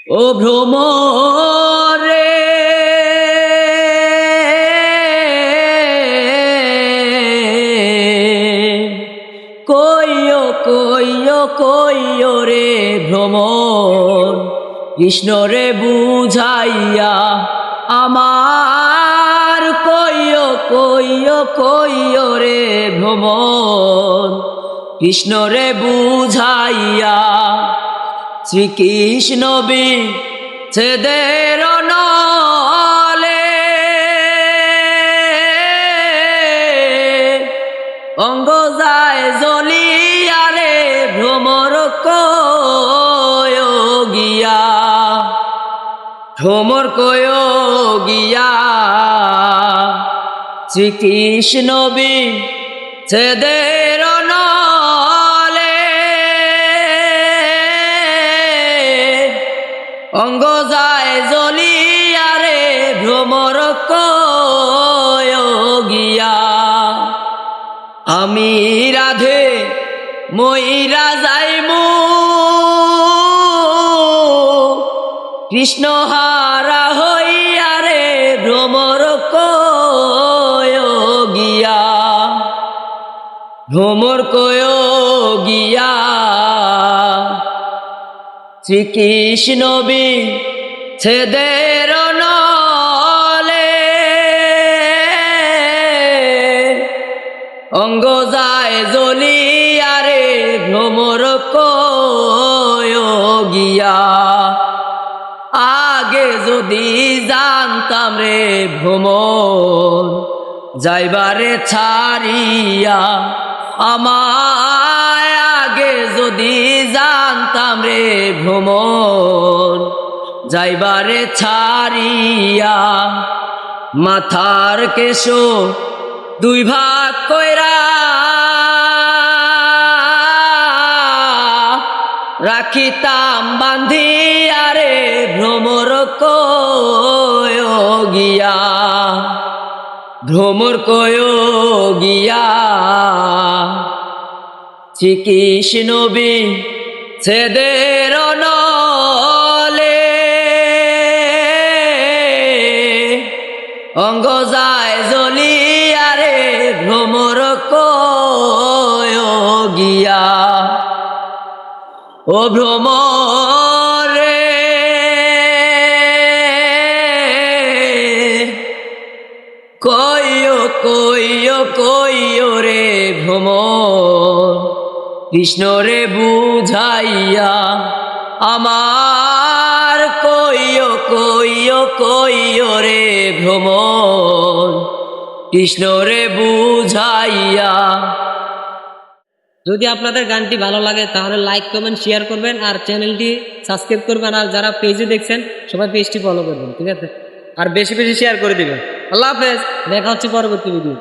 ও ভ্রমরে কইও কইও কইও রে ভ্রমর, কৃষ্ণ রে বুঝাইয়া আমার কইও কইও কইও রে ভ্রমর, কৃষ্ণ রে বুঝাইয়া। শ্রীকৃষ্ণ বিচ্ছেদের নলে অঙ্গ যায় জ্বলিয়া রে ভ্রমর কয় গিয়া, ভ্রমর কয় গিয়া। শ্রীকৃষ্ণ বিচ্ছেদের অঙ্গ যায় জ্বলিয়া রে ভ্রমর কয় গিয়া। আমি রাধে ময়রা যাইমু কৃষ্ণ হারা হইয়া রে ভ্রমর কয় গিয়া, ভ্রমর কয় গিয়া। শ্রীকৃষ্ণ বিচ্ছেদের নলে অঙ্গ যায় জ্বলিয়া রে ভ্রমর কয় গিয়া। আগে যদি জানতাম রে ভ্রমর যাইবারে ছাড়িয়া আমায়, আগে যদি জানতাম রে ভ্রমর যাইবারে ছাড়িয়া। মাথার কেশো দুই ভাগ কইরা রাখিতাম বান্ধিয়া রে ভ্রমর কয় গিয়া, ভ্রমর কয় গিয়া। শ্রীকৃষ্ণ বিচ্ছেদের নলে অঙ্গ যায় জ্বলিয়া রে ভ্রমর কয় গিয়া। ও ভ্রমরে কইও কইও কইও রে ভ্রমর, কৃষ্ণ রে বুঝাইয়া আমার কইও কইও কইও রে ভ্রমর, কৃষ্ণ রে বুঝাইয়া। যদি আপনাদের গানটি ভালো লাগে তাহলে লাইক কমেন্ট শেয়ার করবেন আর চ্যানেলটি সাবস্ক্রাইব করবেন। আর যারা পেজে দেখছেন সবাই পেজটি ফলো করবেন, ঠিক আছে? আর বেশি বেশি শেয়ার করে দিবেন। আল্লাহ হাফেজ, দেখা হচ্ছে পরবর্তী ভিডিও।